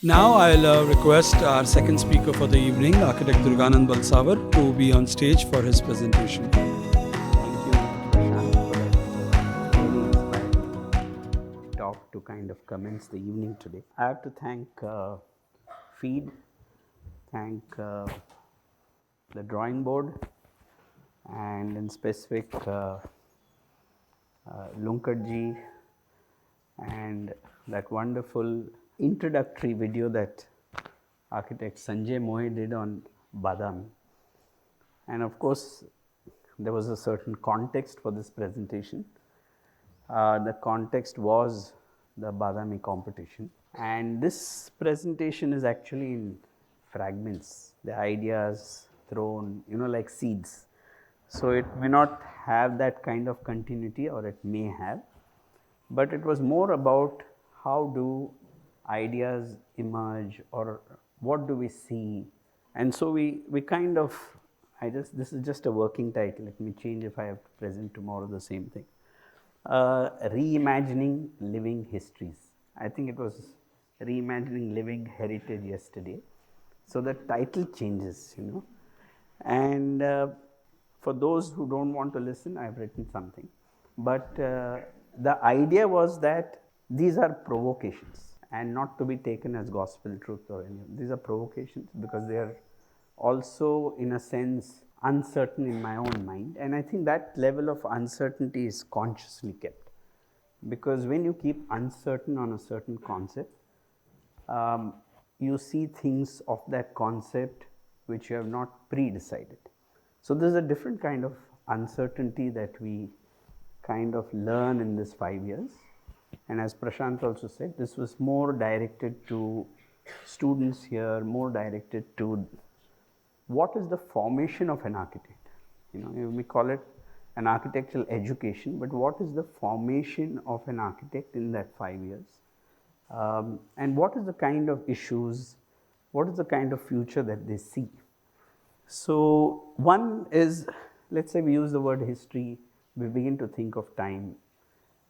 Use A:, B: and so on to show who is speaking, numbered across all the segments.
A: Now I'll request our second speaker for the evening, architect Durganand Balsavar, to be on stage for his presentation.
B: Thank you, Prashant, for that really inspiring talk to kind of commence the evening today. I have to thank Feed, thank the drawing board, and in specific Lunkadji and that wonderful introductory video that architect Sanjay Mohe did on Badam. And of course, there was a certain context for this presentation. The context was the Badami competition. And this presentation is actually in fragments, the ideas thrown, like seeds. So it may not have that kind of continuity, or it may have, but it was more about how do ideas emerge, or what do we see. And so we kind of, this is just a working title, let me change if I have to present tomorrow the same thing. Reimagining living histories. I think it was reimagining living heritage yesterday. So the title changes, and for those who don't want to listen, I've written something. But the idea was that these are provocations and not to be taken as gospel truth or anything. These are provocations because they are also, in a sense, uncertain in my own mind. And I think that level of uncertainty is consciously kept. Because when you keep uncertain on a certain concept, you see things of that concept which you have not pre-decided. So there's a different kind of uncertainty that we kind of learn in this 5 years. And as Prashant also said, this was more directed to students here, more directed to what is the formation of an architect. You may call it an architectural education, but what is the formation of an architect in that 5 years? And what is the kind of issues, what is the kind of future that they see? So one is, let's say we use the word history, we begin to think of time.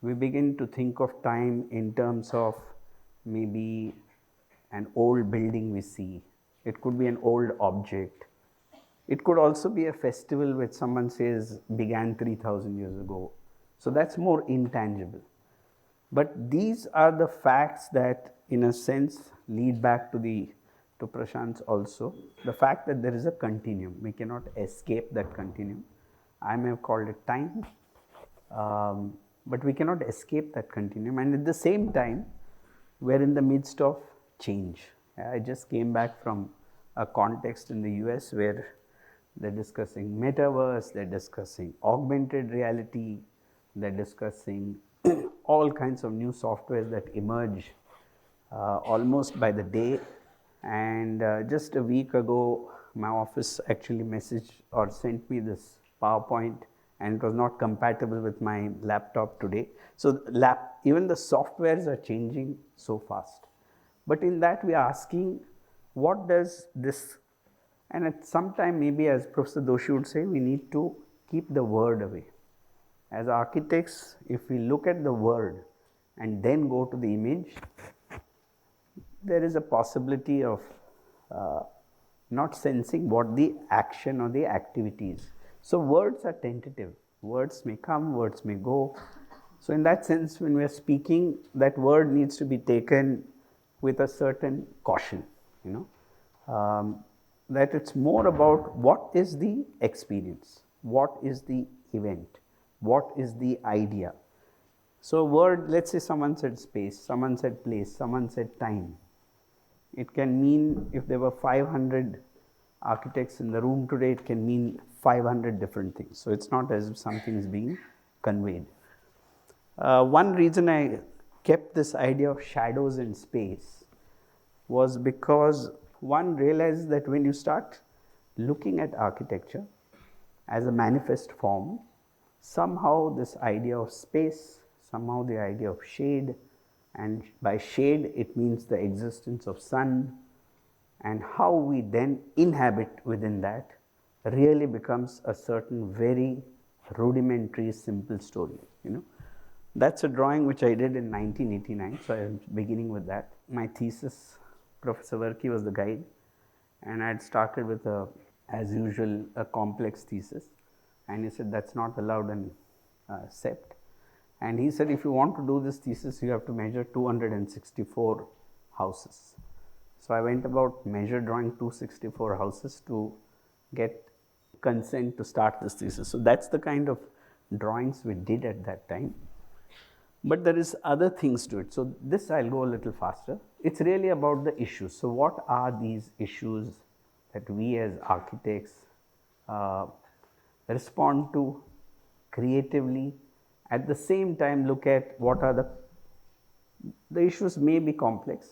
B: We begin to think of time in terms of maybe an old building we see. It could be an old object. It could also be a festival which someone says began 3,000 years ago. So that's more intangible. But these are the facts that, in a sense, lead back to Prashant's also, the fact that there is a continuum. We cannot escape that continuum. I may have called it time, but we cannot escape that continuum. And at the same time, we're in the midst of change. I just came back from a context in the US where they're discussing metaverse, they're discussing augmented reality, they're discussing all kinds of new softwares that emerge almost by the day. And just a week ago, my office actually messaged or sent me this PowerPoint, and it was not compatible with my laptop today. So even the softwares are changing so fast. But in that, we are asking, what does this, and at some time, maybe as Professor Doshi would say, we need to keep the word away. As architects, if we look at the word and then go to the image, there is a possibility of not sensing what the action or the activity is. So words are tentative. Words may come, words may go. So in that sense, when we are speaking, that word needs to be taken with a certain caution, that it's more about what is the experience, what is the event, what is the idea. So word, let's say someone said space, someone said place, someone said time. It can mean, if there were 500 architects in the room today, it can mean 500 different things. So it's not as if something is being conveyed. One reason I kept this idea of shadows in space was because one realized that when you start looking at architecture as a manifest form, somehow this idea of space, somehow the idea of shade, and by shade it means the existence of sun, and how we then inhabit within that really becomes a certain very rudimentary, simple story. That's a drawing which I did in 1989, so I am beginning with that. My thesis Professor Varki was the guide, and I had started with as usual, a complex thesis, and he said that's not allowed in SEPT. And he said if you want to do this thesis, you have to measure 264 houses. So I went about measure drawing 264 houses to get consent to start this thesis. So that's the kind of drawings we did at that time. But there is other things to it. So this I'll go a little faster. It's really about the issues. So what are these issues that we as architects respond to creatively? At the same time, look at what are the issues may be complex.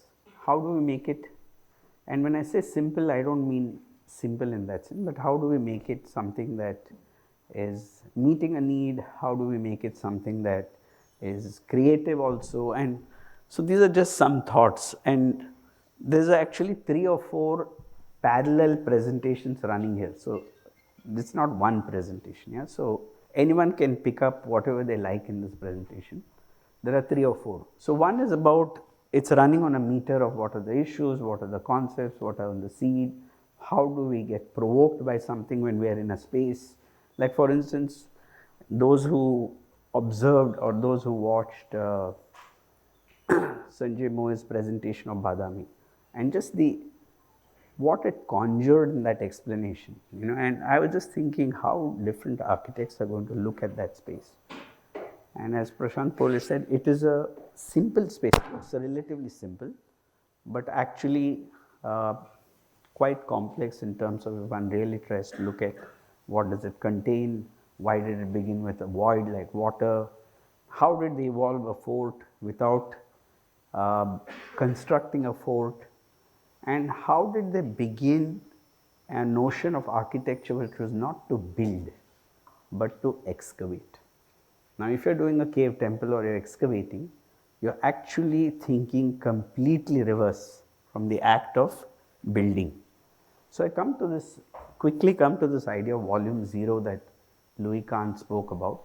B: How do we make it? And when I say simple, I don't mean simple in that sense, but how do we make it something that is meeting a need? How do we make it something that is creative also? And so these are just some thoughts, and there's actually 3 or 4 parallel presentations running here. So it's not one presentation. Yeah, so anyone can pick up whatever they like in this presentation. There are 3 or 4. So one is about, it's running on a meter of what are the issues, what are the concepts, what are on the seed, how do we get provoked by something when we are in a space. Like for instance, those who observed or those who watched Sanjay Moe's presentation of Badami, and just what it conjured in that explanation, and I was just thinking how different architects are going to look at that space. And as Prashant Pole said, it is a simple space. It's relatively simple, but actually quite complex in terms of if one really tries to look at what does it contain, why did it begin with a void like water, how did they evolve a fort without constructing a fort, and how did they begin a notion of architecture which was not to build but to excavate. Now if you're doing a cave temple or you're excavating, you're actually thinking completely reverse from the act of building. So I quickly come to this idea of volume 0 that Louis Kahn spoke about.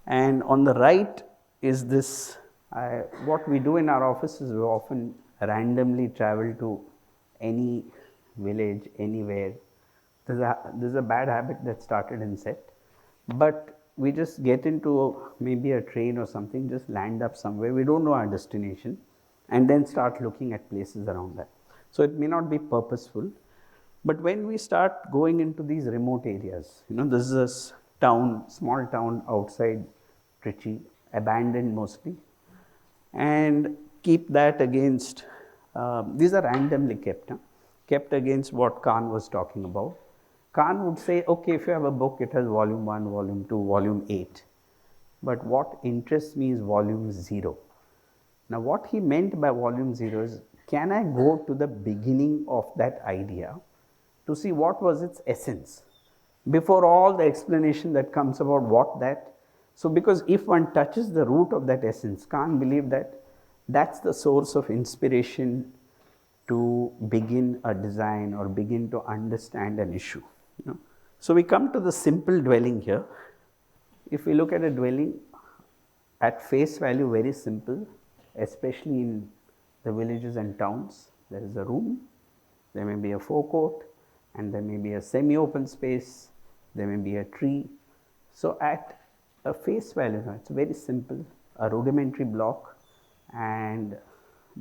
B: And on the right is this, what we do in our offices, we often randomly travel to any village, anywhere. There's a bad habit that started in SET, but we just get into maybe a train or something, just land up somewhere, we don't know our destination, and then start looking at places around that. So it may not be purposeful, but when we start going into these remote areas, this is a small town outside Trichy, abandoned mostly, and keep that against, these are randomly kept against what Kahn was talking about. Kahn would say, okay, if you have a book, it has volume 1, volume 2, volume 8. But what interests me is volume 0. Now what he meant by volume 0 is, can I go to the beginning of that idea to see what was its essence before all the explanation that comes about what that. So because if one touches the root of that essence, Kahn believed that that's the source of inspiration to begin a design or begin to understand an issue. So we come to the simple dwelling here. If we look at a dwelling at face value, very simple, especially in the villages and towns. There is a room, there may be a forecourt, and there may be a semi-open space, there may be a tree. So at a face value, it's very simple, a rudimentary block, and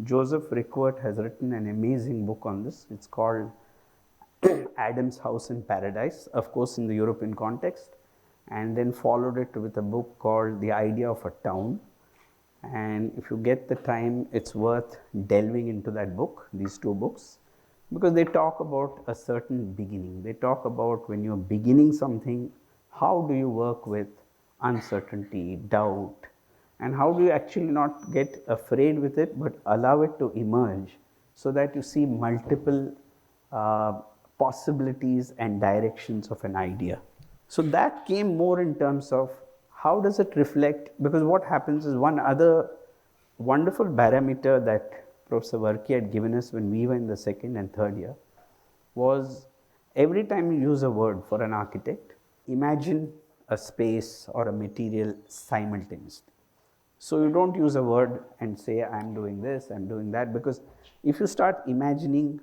B: Joseph Rickert has written an amazing book on this. It's called Adam's House in Paradise, of course in the European context, and then followed it with a book called The Idea of a Town. And if you get the time, it's worth delving into that book, these 2 books, because they talk about a certain beginning. They talk about when you're beginning something, how do you work with uncertainty, doubt, and how do you actually not get afraid with it but allow it to emerge so that you see multiple possibilities and directions of an idea. So that came more in terms of how does it reflect, because what happens is one other wonderful parameter that Professor Varki had given us when we were in the 2nd and 3rd year was every time you use a word for an architect, imagine a space or a material simultaneously. So you don't use a word and say, I'm doing this, I'm doing that, because if you start imagining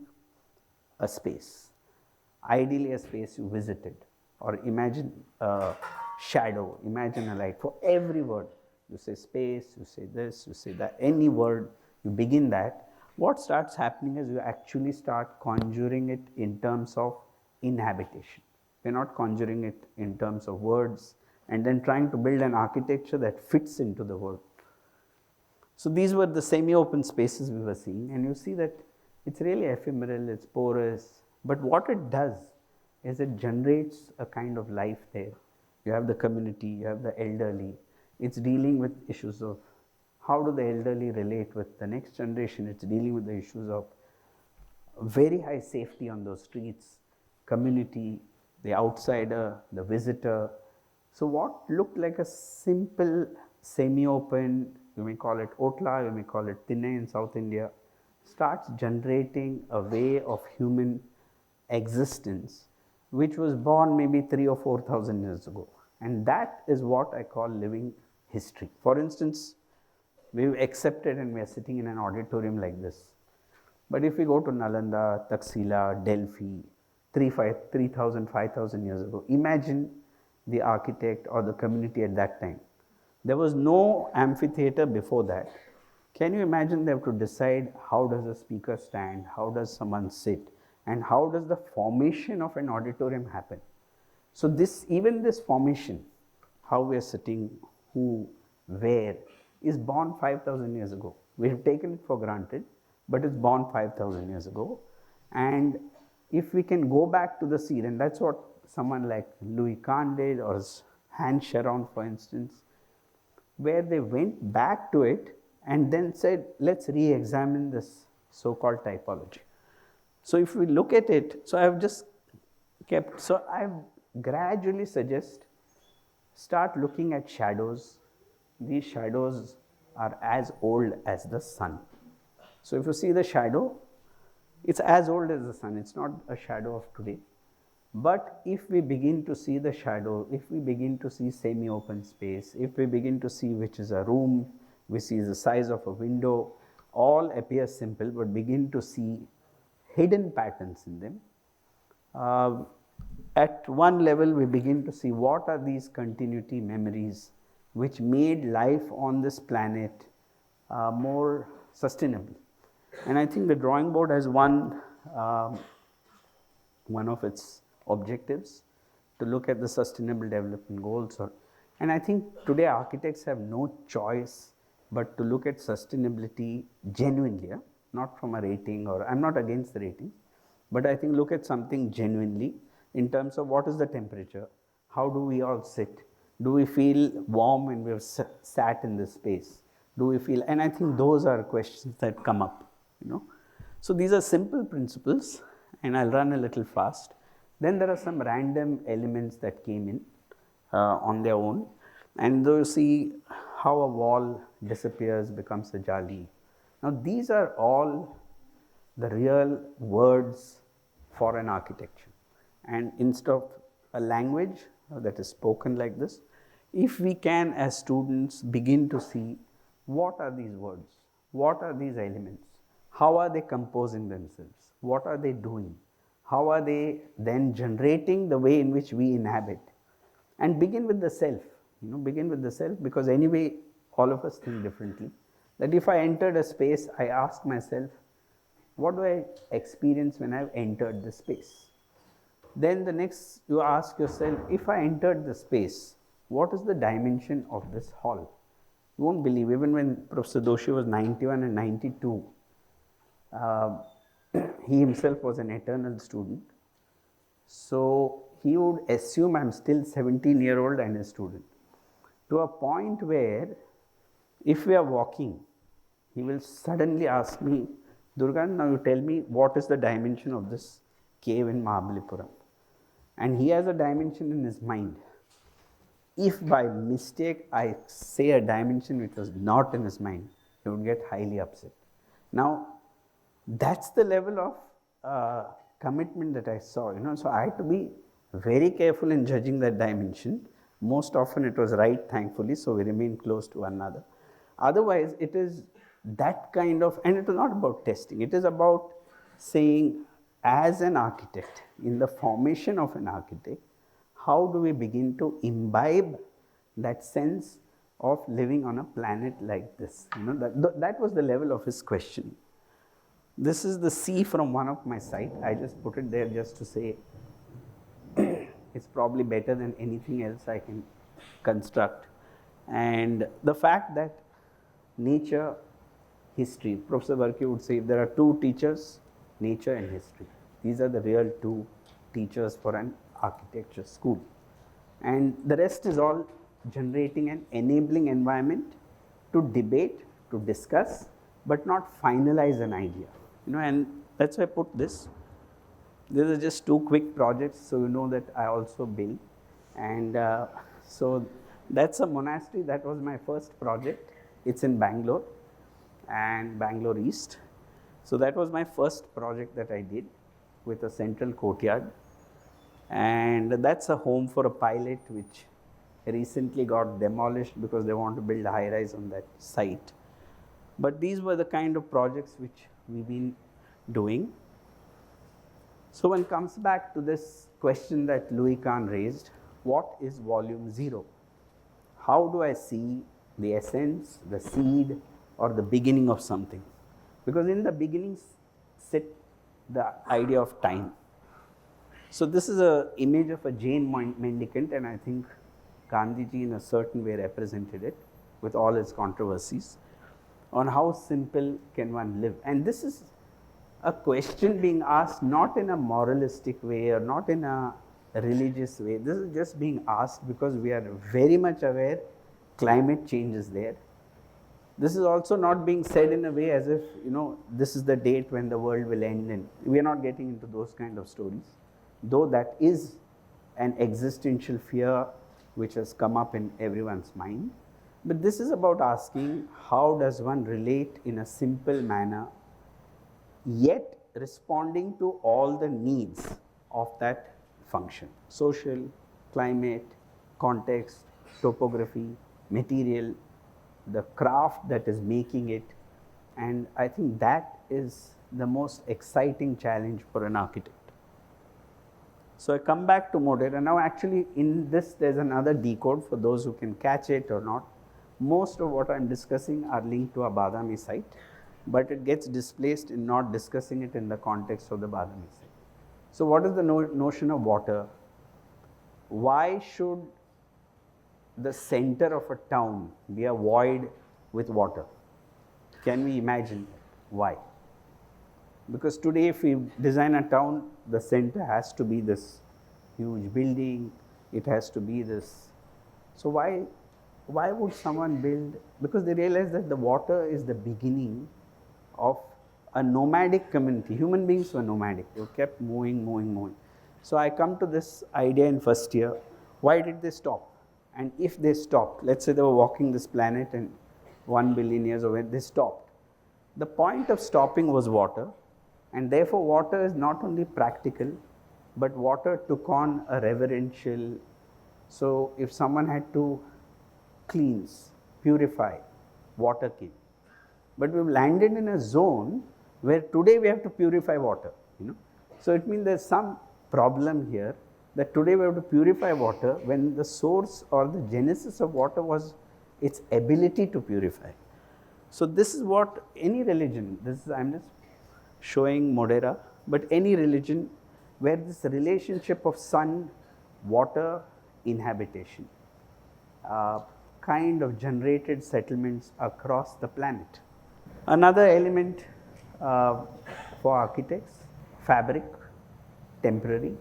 B: a space, ideally a space you visited, or imagine a shadow, imagine a light. For every word, you say space, you say this, you say that, any word, you begin that. What starts happening is you actually start conjuring it in terms of inhabitation. You're not conjuring it in terms of words and then trying to build an architecture that fits into the word. So these were the semi-open spaces we were seeing, and you see that it's really ephemeral, it's porous, but what it does is it generates a kind of life there. You have the community, you have the elderly. It's dealing with issues of how do the elderly relate with the next generation. It's dealing with the issues of very high safety on those streets, community, the outsider, the visitor. So what looked like a simple semi-open, you may call it Otla, you may call it Tinne in South India, starts generating a way of human existence which was born maybe 3 or 4,000 years ago. And that is what I call living history. For instance, we've accepted and we are sitting in an auditorium like this. But if we go to Nalanda, Taxila, Delphi, 3,000, 5,000 years ago, imagine the architect or the community at that time. There was no amphitheater before that. Can you imagine they have to decide how does a speaker stand, how does someone sit, and how does the formation of an auditorium happen? So even this formation, how we are sitting, who, where, is born 5,000 years ago. We have taken it for granted, but it's born 5,000 years ago. And if we can go back to the seed, and that's what someone like Louis Kahn did, or Hans Sharon, for instance, where they went back to it and then said, let's re-examine this so-called typology. So if we look at it, so I've just kept, so I've gradually suggest start looking at shadows. These shadows are as old as the sun. So if you see the shadow, it's as old as the sun. It's not a shadow of today. But if we begin to see the shadow, if we begin to see semi-open space, if we begin to see which is a room, we see the size of a window, all appear simple, but begin to see hidden patterns in them. At one level, we begin to see what are these continuity memories which made life on this planet more sustainable. And I think the drawing board has one of its objectives to look at the sustainable development goals. And I think today architects have no choice but to look at sustainability genuinely, not from a rating, or I'm not against the rating, but I think look at something genuinely in terms of what is the temperature, how do we all sit, do we feel warm when we have sat in this space, do we feel, and I think those are questions that come up, So these are simple principles, and I'll run a little fast. Then there are some random elements that came in on their own, and you see how a wall disappears, becomes a jali. Now these are all the real words for an architecture, and instead of a language that is spoken like this, if we can as students begin to see what are these words, what are these elements, how are they composing themselves, what are they doing, how are they then generating the way in which we inhabit, and begin with the self, begin with the self, because anyway all of us think differently. That if I entered a space, I ask myself, what do I experience when I've entered the space? Then the next you ask yourself, if I entered the space, what is the dimension of this hall? You won't believe, even when Professor Doshi was 91 and 92, he himself was an eternal student. So he would assume I'm still 17-year-old and a student. To a point where if we are walking, he will suddenly ask me, Durganand, now you tell me what is the dimension of this cave in Mahabalipuram. And he has a dimension in his mind. If by mistake I say a dimension which was not in his mind, he would get highly upset. Now, that's the level of commitment that I saw, So I had to be very careful in judging that dimension. Most often it was right, thankfully, so we remain close to one another. Otherwise, it is that kind of, and it is not about testing, it is about saying, as an architect, in the formation of an architect, how do we begin to imbibe that sense of living on a planet like this? That was the level of his question. This is the C from one of my site. I just put it there just to say it's probably better than anything else I can construct. And the fact that nature, history, Professor Varkey would say if there are two teachers, nature and history. These are the real two teachers for an architecture school. And the rest is all generating an enabling environment to debate, to discuss, but not finalize an idea. And that's why I put this. These are just two quick projects, so you know that I also build. And so that's a monastery. That was my first project. It's in Bangalore and Bangalore East. So that was my first project that I did with a central courtyard. And that's a home for a pilot which recently got demolished because they want to build a high rise on that site. But these were the kind of projects which we've been doing. So one comes back to this question that Louis Kahn raised, what is volume 0? How do I see the essence, the seed, or the beginning of something? Because in the beginning sit the idea of time. So this is an image of a Jain mendicant, and I think Gandhiji in a certain way represented it with all its controversies on how simple can one live. And this is a question being asked not in a moralistic way or not in a religious way. This is just being asked because we are very much aware climate change is there. This is also not being said in a way as if, this is the date when the world will end, and we are not getting into those kind of stories, though that is an existential fear which has come up in everyone's mind. But this is about asking, how does one relate in a simple manner, yet responding to all the needs of that function: social, climate, context, topography, material, the craft that is making it. And I think that is the most exciting challenge for an architect. So I come back to Modera. Now actually in this there's another decode for those who can catch it or not. Most of what I'm discussing are linked to a Badami site, but it gets displaced in not discussing it in the context of the Badami site. So what is the notion of water? Why should the center of a town be a void with water? Can we imagine why? Because today if we design a town, the center has to be this huge building, it has to be this. So why would someone build? Because they realize that the water is the beginning of a nomadic community. Human beings were nomadic, they kept moving. So I come to this idea in first year, why did they stop? And if they stopped, let's say they were walking this planet and 1 billion years away, they stopped. The point of stopping was water, and therefore water is not only practical, but water took on a reverential. So if someone had to cleanse, purify, water came. But we've landed in a zone where today we have to purify water. So it means there's some problem here, that today we have to purify water when the source or the genesis of water was its ability to purify. So this is what any religion, I'm just showing Modera, but any religion where this relationship of sun, water, inhabitation kind of generated settlements across the planet. Another element for architects, fabric, temporary,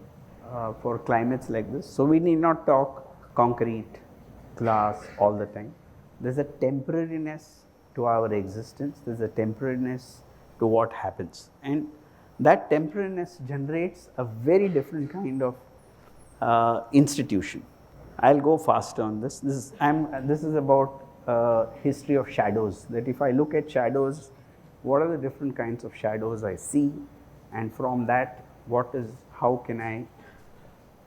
B: for climates like this. So we need not talk concrete, glass all the time. There's a temporariness to our existence, there's a temporariness to what happens, and that temporariness generates a very different kind of institution. I'll go faster on this. This is about history of shadows, that if I look at shadows, what are the different kinds of shadows I see, and from that how can I.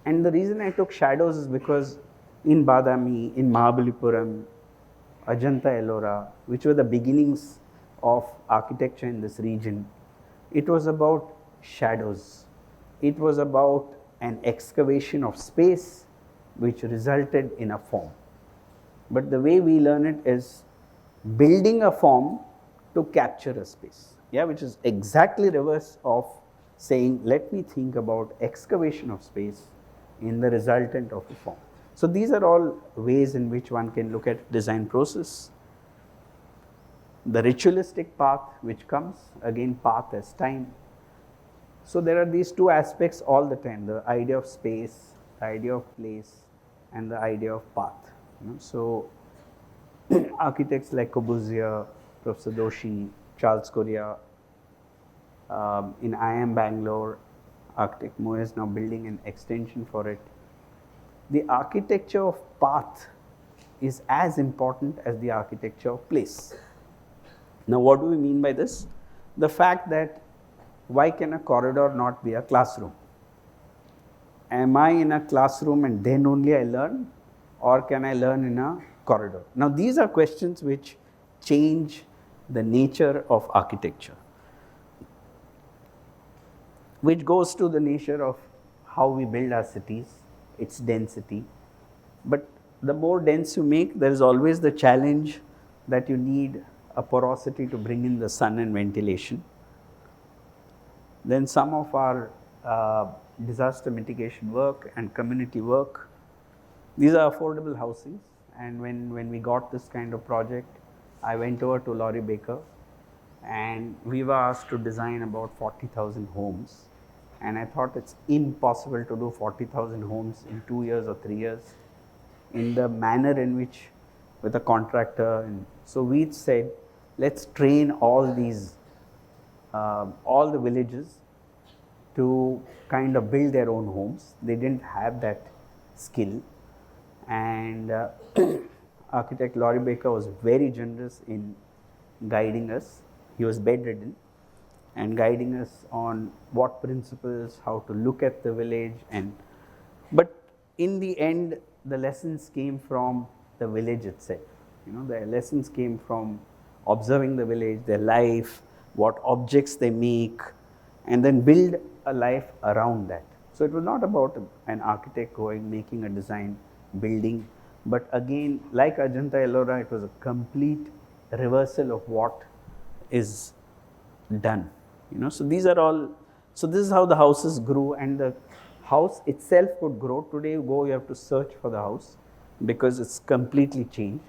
B: And the reason I took shadows is because in Badami, in Mahabalipuram, Ajanta Ellora, which were the beginnings of architecture in this region, it was about shadows. It was about an excavation of space which resulted in a form. But the way we learn it is building a form to capture a space, yeah, which is exactly reverse of saying let me think about excavation of space in the resultant of a form. So these are all ways in which one can look at design process. The ritualistic path which comes, again path as time. So there are these two aspects all the time, the idea of space, the idea of place, and the idea of path. So architects like Corbusier, Professor Doshi, Charles Correa, in IIM Bangalore, architect Moe is now building an extension for it. The architecture of path is as important as the architecture of place. Now, what do we mean by this? The fact that why can a corridor not be a classroom? Am I in a classroom and then only I learn, or can I learn in a corridor? Now, these are questions which change the nature of architecture, which goes to the nature of how we build our cities, its density. But the more dense you make, there is always the challenge that you need a porosity to bring in the sun and ventilation. Then some of our disaster mitigation work and community work, these are affordable housings. And when we got this kind of project, I went over to Laurie Baker and we were asked to design about 40,000 homes. And I thought it's impossible to do 40,000 homes in 2 years or 3 years in the manner in which with a contractor. And so we said, let's train all these, all the villages to kind of build their own homes. They didn't have that skill. And architect Laurie Baker was very generous in guiding us. He was bedridden and guiding us on what principles, how to look at the village. But in the end, the lessons came from the village itself. The lessons came from observing the village, their life, what objects they make, and then build a life around that. So it was not about an architect going, making a design, building, but again, like Ajanta Ellora, it was a complete reversal of what is done. So these are all, so this is how the houses grew, and the house itself could grow. Today you have to search for the house because it's completely changed,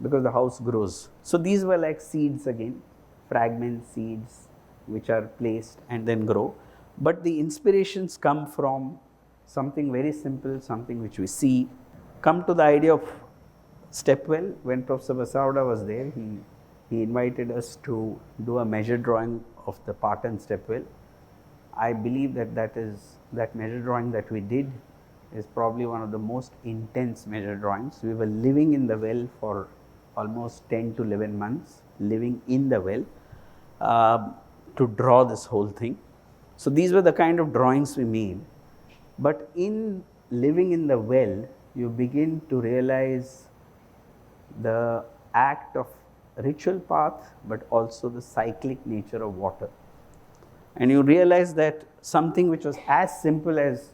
B: because the house grows. So these were like seeds again, fragment seeds which are placed and then grow. But the inspirations come from something very simple, something which we see. Come to the idea of stepwell. When Professor Balsavar was there, he invited us to do a measure drawing of the Patan stepwell. I believe that measure drawing that we did is probably one of the most intense measure drawings. We were living in the well for almost 10 to 11 months, living in the well to draw this whole thing. So these were the kind of drawings we made. But in living in the well, you begin to realize the act of ritual path, but also the cyclic nature of water. And you realize that something which was as simple as,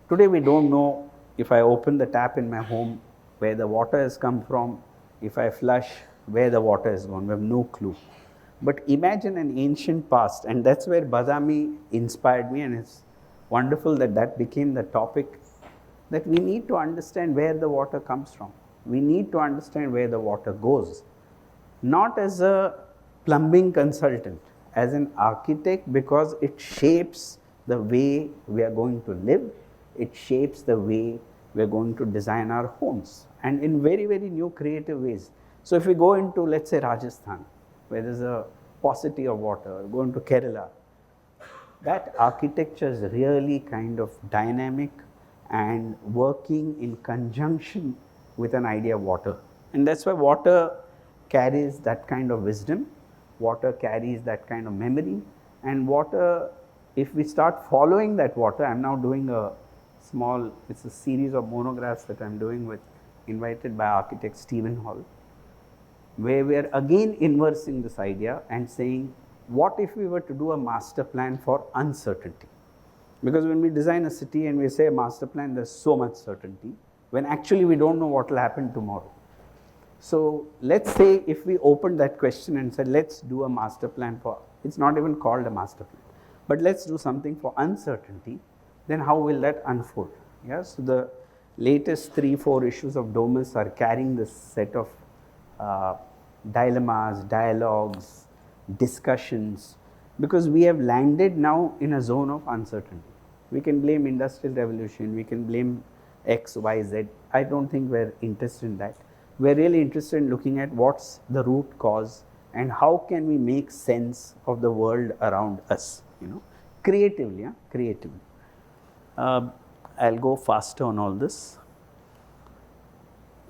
B: today we don't know if I open the tap in my home where the water has come from, if I flush where the water has gone, we have no clue. But imagine an ancient past, and that's where Bazami inspired me, and it's wonderful that that became the topic, that we need to understand where the water comes from. We need to understand where the water goes. Not as a plumbing consultant, as an architect, because it shapes the way we are going to live, it shapes the way we are going to design our homes, and in very, very new creative ways. So if we go into, let's say, Rajasthan, where there's a paucity of water, go into Kerala, that architecture is really kind of dynamic and working in conjunction with an idea of water. And that's why water carries that kind of wisdom, water carries that kind of memory, and water, if we start following that water, I'm now doing a small, it's a series of monographs that I'm doing with, invited by architect Stephen Hall. where we are again inversing this idea and saying, what if we were to do a master plan for uncertainty? Because when we design a city and we say a master plan, there's so much certainty, when actually we don't know what will happen tomorrow. So let's say if we opened that question and said, let's do a master plan for, it's not even called a master plan, but let's do something for uncertainty, then how will that unfold? Yeah, so the latest 3-4 issues of Domus are carrying this set of dilemmas, dialogues, discussions, because we have landed now in a zone of uncertainty. We can blame industrial revolution, we can blame X, Y, Z. I don't think we're interested in that. We're really interested in looking at what's the root cause and how can we make sense of the world around us, creatively, creatively. I'll go faster on all this.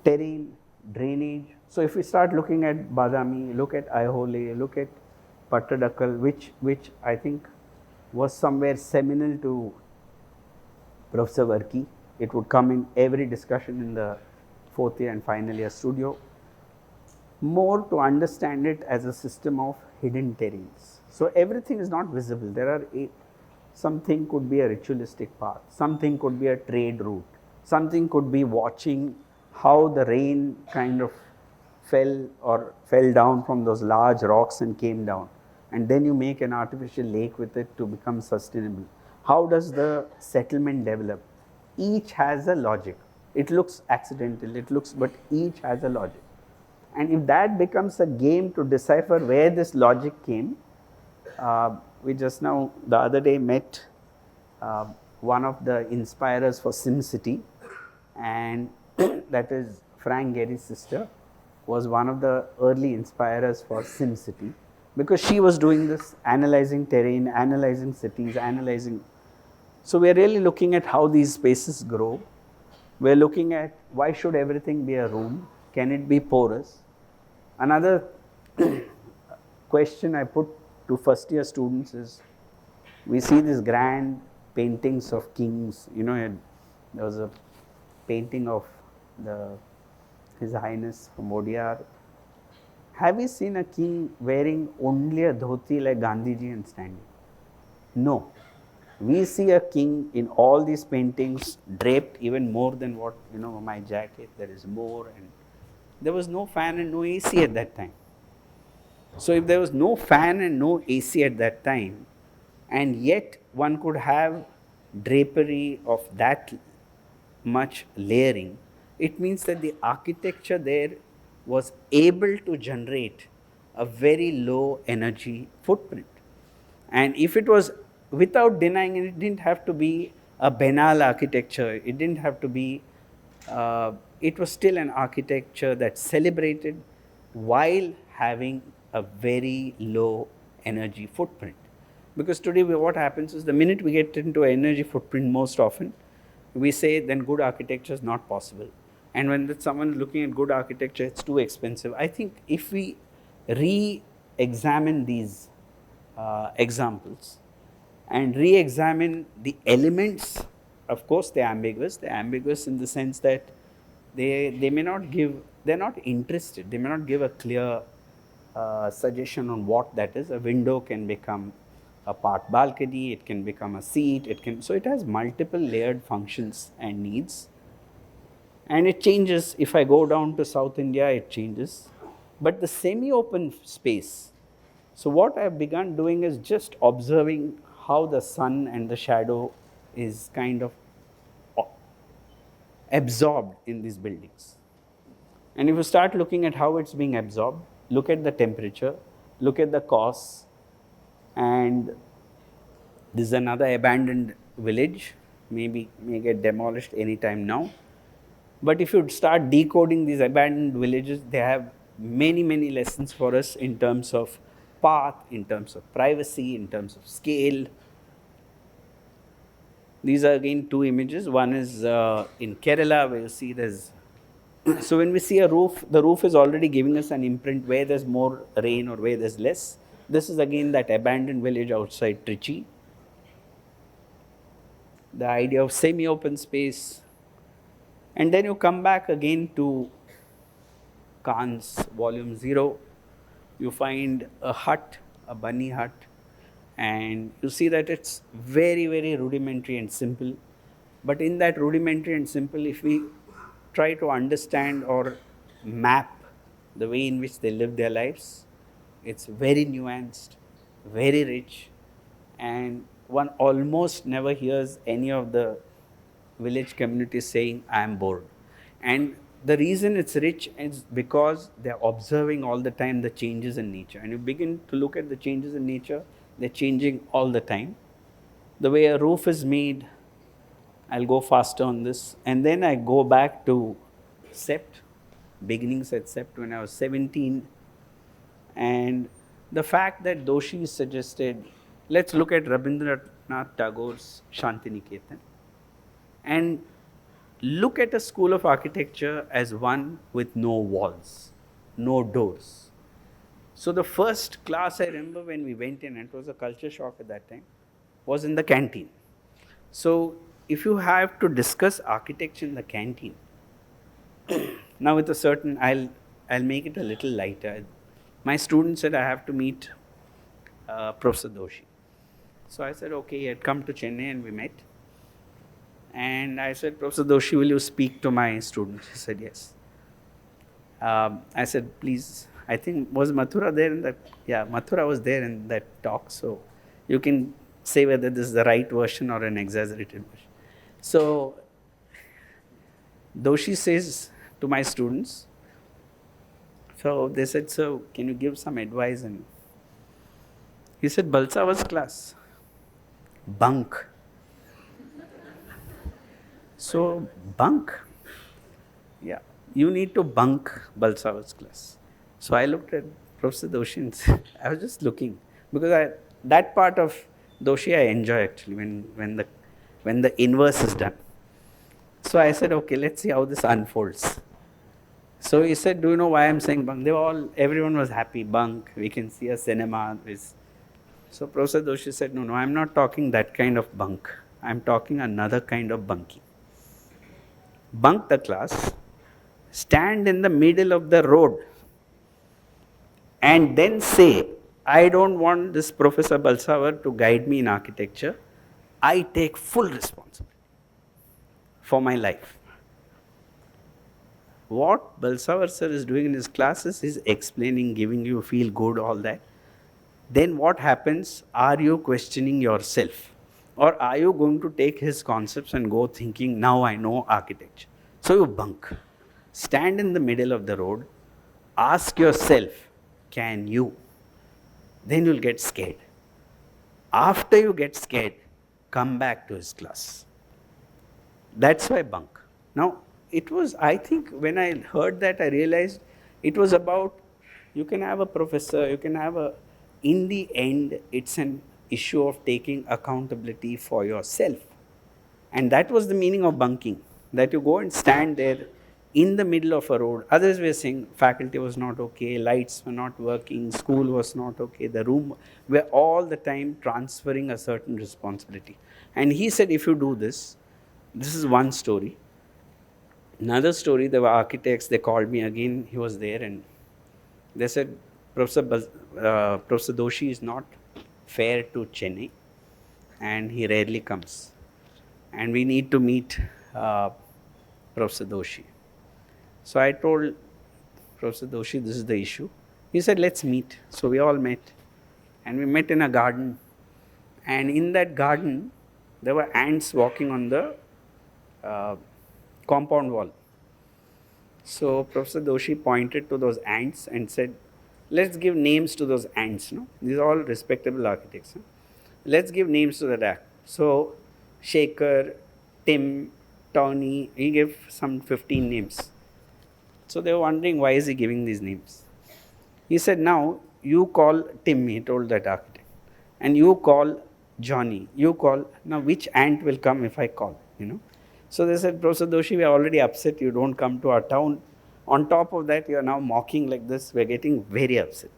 B: Terrain, drainage. So if we start looking at Badami, look at Aihole, look at Pattadakal, which I think was somewhere seminal to Professor Varki. It would come in every discussion in the 4th year and final year studio. More to understand it as a system of hidden terrains. So everything is not visible. There are something could be a ritualistic path, something could be a trade route, something could be watching how the rain kind of fell down from those large rocks and came down, and then you make an artificial lake with it to become sustainable. How does the settlement develop? Each has a logic. It looks accidental, but each has a logic. And if that becomes a game to decipher where this logic came, we just now, the other day, met one of the inspirers for SimCity, and that is Frank Gehry's sister, was one of the early inspirers for SimCity, because she was doing this, analyzing terrain, analyzing cities, analyzing. So we are really looking at how these spaces grow. We are looking at why should everything be a room? Can it be porous? Another question I put to first year students is, we see these grand paintings of kings. There was a painting of His Highness from Odyar. Have you seen a king wearing only a dhoti like Gandhiji and standing? No. We see a king in all these paintings draped even more than what, my jacket, there is more, and there was no fan and no AC at that time. So if there was no fan and no AC at that time, and yet one could have drapery of that much layering, it means that the architecture there was able to generate a very low energy footprint. And if it was, without denying it, didn't have to be a banal architecture, it didn't have to be, it was still an architecture that celebrated while having a very low energy footprint. Because today what happens is, the minute we get into energy footprint, most often we say then good architecture is not possible. And when someone is looking at good architecture, it's too expensive. I think if we re-examine these examples and re-examine the elements, of course they're ambiguous. They're ambiguous in the sense that they may not give, they're not interested, they may not give a clear suggestion on what that is. A window can become a part balcony, it can become a seat, so it has multiple layered functions and needs. And it changes. If I go down to South India, it changes. But the semi-open space, so what I've begun doing is just observing how the sun and the shadow is kind of absorbed in these buildings. And if you start looking at how it's being absorbed, look at the temperature, look at the costs, and this is another abandoned village, may get demolished anytime now. But if you start decoding these abandoned villages, they have many, many lessons for us in terms of path, in terms of privacy, in terms of scale. These are again two images. One is in Kerala, where you see there's, so when we see a roof, the roof is already giving us an imprint where there's more rain or where there's less. This is again that abandoned village outside Trichy. The idea of semi-open space. And then you come back again to Khan's volume 0, you find a hut, a bunny hut, and you see that it's very, very rudimentary and simple. But in that rudimentary and simple, if we try to understand or map the way in which they live their lives, it's very nuanced, very rich, and one almost never hears any of the village communities saying, I am bored. And the reason it's rich is because they're observing all the time the changes in nature. And you begin to look at the changes in nature, they're changing all the time. The way a roof is made, I'll go faster on this. And then I go back to Sept, beginnings at Sept when I was 17. And the fact that Doshi suggested, let's look at Rabindranath Tagore's Shantiniketan and look at a school of architecture as one with no walls, no doors. So the first class I remember when we went in, and it was a culture shock at that time, was in the canteen. So if you have to discuss architecture in the canteen, now with a certain, I'll make it a little lighter. My student said I have to meet Professor Doshi. So I said, okay, he had come to Chennai and we met. And I said, Professor Doshi, will you speak to my students? He said, yes. I said, please, I think, was Mathura there in that? Yeah, Mathura was there in that talk. So you can say whether this is the right version or an exaggerated version. So Doshi says to my students, so they said, so can you give some advice? And he said, Balsavar's class, bunk. So bunk, yeah, you need to bunk Balsavar's class. So I looked at Professor Doshi and said, I was just looking, because that part of Doshi I enjoy actually when the inverse is done. So I said, okay, let's see how this unfolds. So he said, do you know why I'm saying bunk? Everyone was happy, bunk, we can see a cinema. So Professor Doshi said, no, I'm not talking that kind of bunk. I'm talking another kind of bunking. Bunk the class, stand in the middle of the road, and then say, I don't want this Professor Balsavar to guide me in architecture. I take full responsibility for my life. What Balsavar sir is doing in his classes is explaining, giving you feel good, all that. Then what happens? Are you questioning yourself? Or are you going to take his concepts and go thinking, now I know architecture? So you bunk. Stand in the middle of the road. Ask yourself, can you? Then you'll get scared. After you get scared, come back to his class. That's why bunk. Now, it was, I think, when I heard that, I realized it was about, you can have a professor, you can have in the end, it's an issue of taking accountability for yourself. And that was the meaning of bunking, that you go and stand there in the middle of a road. Others were saying faculty was not okay, lights were not working, school was not okay, the room, were all the time transferring a certain responsibility. And he said, if you do this is one story. Another story, there were architects, they called me again, he was there, and they said, Professor Doshi is not fair to Chennai, and he rarely comes. And we need to meet Professor Doshi. So I told Professor Doshi, this is the issue. He said, let's meet. So we all met. And we met in a garden. And in that garden, there were ants walking on the compound wall. So Professor Doshi pointed to those ants and said, let's give names to those ants. No? These are all respectable architects. No? Let's give names to that. So Shaker, Tim, Tony, he gave some 15 names. So they were wondering, why is he giving these names? He said, now you call Tim, he told that architect, and you call Johnny, you call, now which ant will come if I call, So they said, Professor Doshi, we are already upset, you don't come to our town. On top of that, you are now mocking like this, we are getting very upset.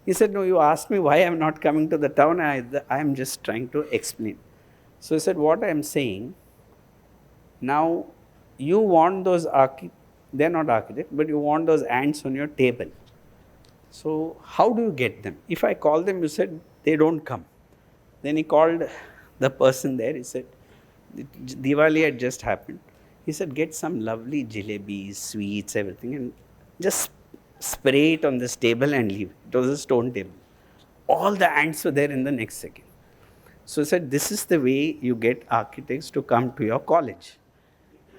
B: He said, no, you asked me why I am not coming to the town, I am just trying to explain. So he said, what I am saying, now you want they're not architects, but you want those ants on your table. So how do you get them? If I call them, you said they don't come. Then he called the person there. He said, Diwali had just happened. He said, get some lovely jalebis, sweets, everything, and just spray it on this table and leave. It was a stone table. All the ants were there in the next second. So he said, this is the way you get architects to come to your college.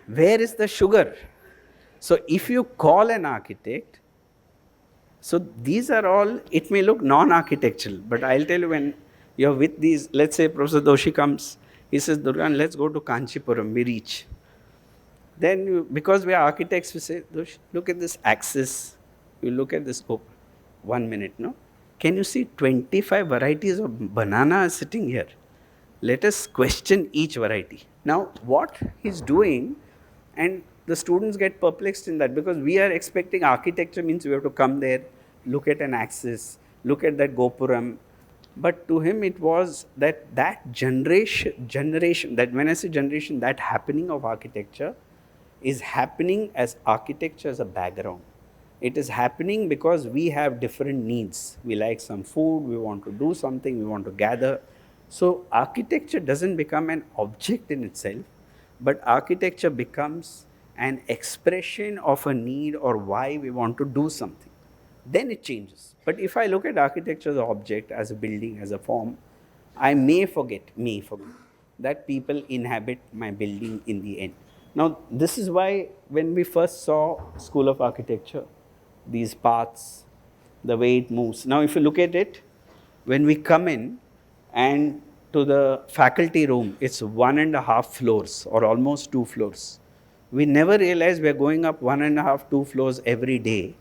B: Where is the sugar? So if you call an architect, so these are all, it may look non-architectural, but I'll tell you, when you're with these, let's say Professor Doshi comes, he says, Durgan, let's go to Kanchipuram, we reach. Then you, because we are architects, we say, Doshi, look at this axis, you look at this scope, 1 minute, no? Can you see 25 varieties of banana sitting here? Let us question each variety. Now, what he's doing, and the students get perplexed in that, because we are expecting architecture means we have to come there, look at an axis, look at that gopuram. But to him, it was that generation, that when I say generation, that happening of architecture is happening as architecture as a background. It is happening because we have different needs. We like some food, we want to do something, we want to gather. So architecture doesn't become an object in itself, but architecture becomes an expression of a need or why we want to do something. Then it changes. But if I look at architecture as an object, as a building, as a form, I may forget that people inhabit my building in the end. Now, this is why when we first saw School of Architecture, these paths, the way it moves. Now, if you look at it, when we come in and to the faculty room, it's 1.5 floors or almost 2 floors. We never realize we're going up 1.5, 2 floors every day,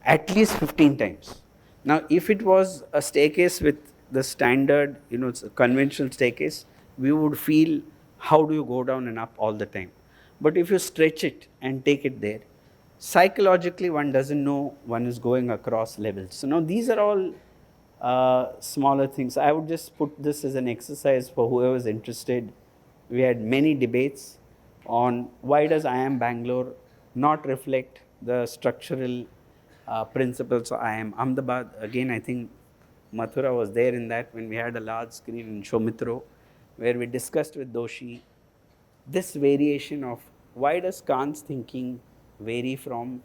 B: at least 15 times. Now, if it was a staircase with the standard, it's a conventional staircase, we would feel, how do you go down and up all the time? But if you stretch it and take it there, psychologically one doesn't know one is going across levels. So now these are all smaller things. I would just put this as an exercise for whoever is interested. We had many debates on why does IIM Bangalore not reflect the structural principles of IIM Ahmedabad. Again, I think Mathura was there in that when we had a large screen in Shomitro, where we discussed with Doshi this variation of why does Kant's thinking vary from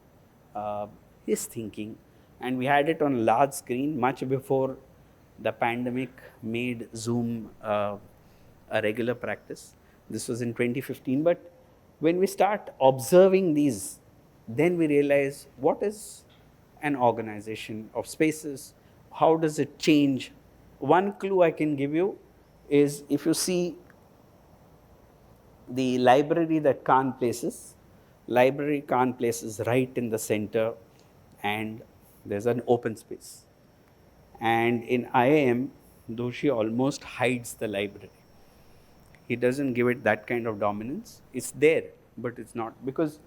B: his thinking. And we had it on large screen much before the pandemic made Zoom a regular practice. This was in 2015. But when we start observing these, then we realize what is an organization of spaces, how does it change. One clue I can give you is if you see the library that Kant places, right in the center, and there's an open space. And in IIM, Doshi almost hides the library. He doesn't give it that kind of dominance. It's there, but it's not, because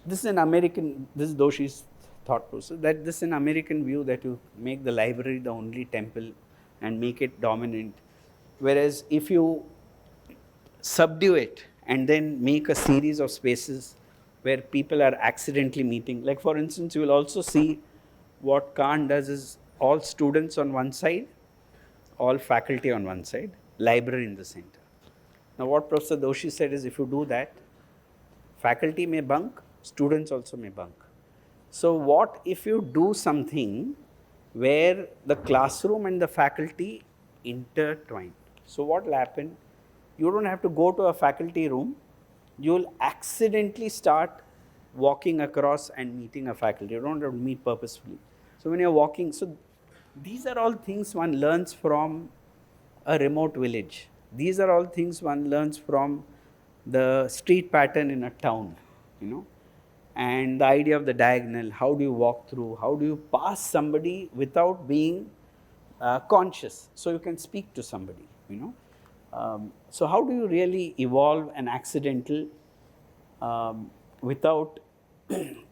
B: this is Doshi's thought process, that this is an American view that you make the library the only temple and make it dominant. Whereas if you subdue it and then make a series of spaces where people are accidentally meeting, like for instance, you will also see what Kant does is all students on one side, all faculty on one side, library in the center. Now what Professor Doshi said is, if you do that, faculty may bunk, students also may bunk. So what if you do something where the classroom and the faculty intertwine? So what will happen? You don't have to go to a faculty room. You will accidentally start walking across and meeting a faculty. You don't have to meet purposefully. So when you're walking, so these are all things one learns from a remote village. These are all things one learns from the street pattern in a town, and the idea of the diagonal. How do you walk through? How do you pass somebody without being conscious? So you can speak to somebody, So how do you really evolve an accidental without,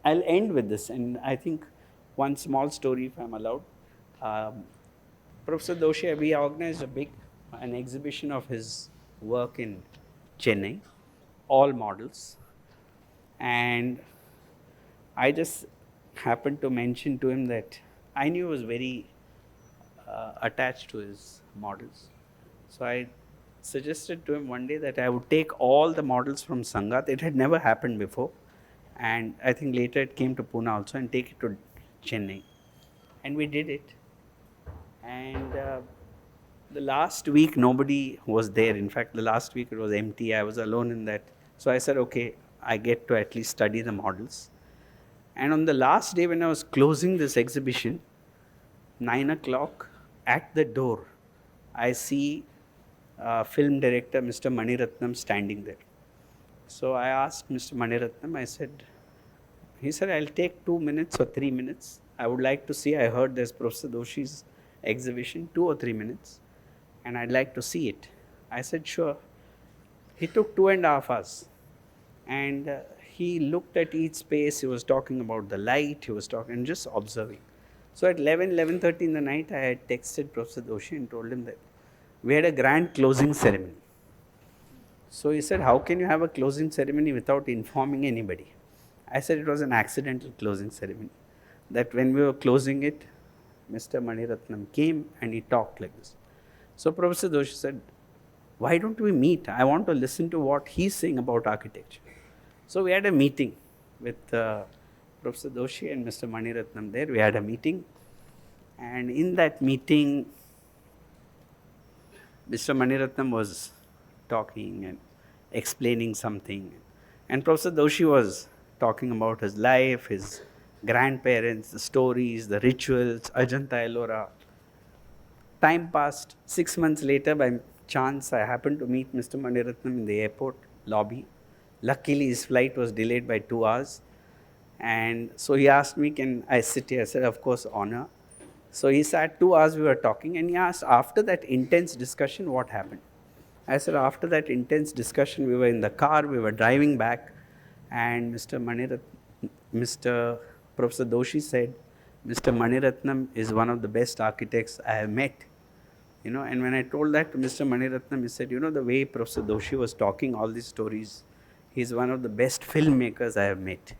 B: I'll end with this, and I think one small story, if I'm allowed. Professor Doshi, we organized an exhibition of his work in Chennai, all models. And I just happened to mention to him that I knew he was very attached to his models. So I suggested to him one day that I would take all the models from Sangath. It had never happened before. And I think later it came to Pune also, and take it to Chennai. And we did it. And the last week nobody was there. In fact, the last week it was empty. I was alone in that. So I said, okay, I get to at least study the models. And on the last day when I was closing this exhibition, 9 o'clock, at the door, I see film director Mr. Maniratnam standing there. So I asked Mr. Maniratnam, he said, I'll take 2 minutes or 3 minutes. I would like to see, I heard there's Professor Doshi's exhibition, 2 or 3 minutes, and I'd like to see it. I said, sure. He took 2.5 hours, and he looked at each space. He was talking about the light, he was talking, and just observing. So at 11:30 in the night, I had texted Professor Doshi and told him that we had a grand closing ceremony. So he said, how can you have a closing ceremony without informing anybody? I said it was an accidental closing ceremony. That when we were closing it, Mr. Maniratnam came and he talked like this. So Professor Doshi said, why don't we meet? I want to listen to what he's saying about architecture. So we had a meeting with Professor Doshi and Mr. Maniratnam there. We had a meeting, and in that meeting, Mr. Maniratnam was talking and explaining something, and Professor Doshi was talking about his life, his grandparents, the stories, the rituals, Ajanta Ellora. Time passed. 6 months later, by chance, I happened to meet Mr. Maniratnam in the airport lobby. Luckily, his flight was delayed by 2 hours. And so he asked me, can I sit here? I said, of course, honor. So he sat 2 hours, we were talking, and he asked, after that intense discussion, what happened? I said, after that intense discussion, we were in the car, we were driving back, and Mr. Professor Doshi said, Mr. Maniratnam is one of the best architects I have met. And when I told that to Mr. Maniratnam, he said, the way Professor Doshi was talking all these stories, he's one of the best filmmakers I have met,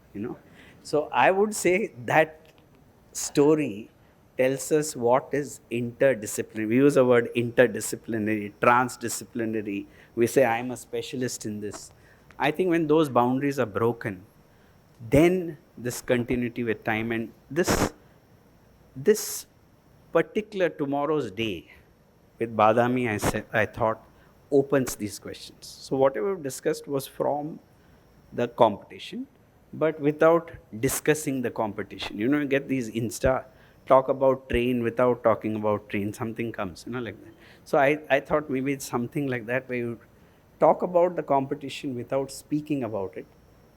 B: So I would say that story tells us what is interdisciplinary. We use the word interdisciplinary, transdisciplinary. We say, I'm a specialist in this. I think when those boundaries are broken, then this continuity with time and this particular tomorrow's day with Badami, I thought, opens these questions. So whatever we've discussed was from the competition, but without discussing the competition. You get these talk about train without talking about train, something comes, like that. So I thought maybe it's something like that, where you talk about the competition without speaking about it.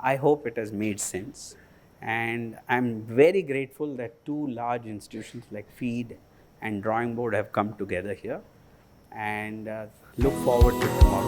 B: I hope it has made sense. And I'm very grateful that 2 large institutions like FEED and Drawing Board have come together here, and look forward to tomorrow.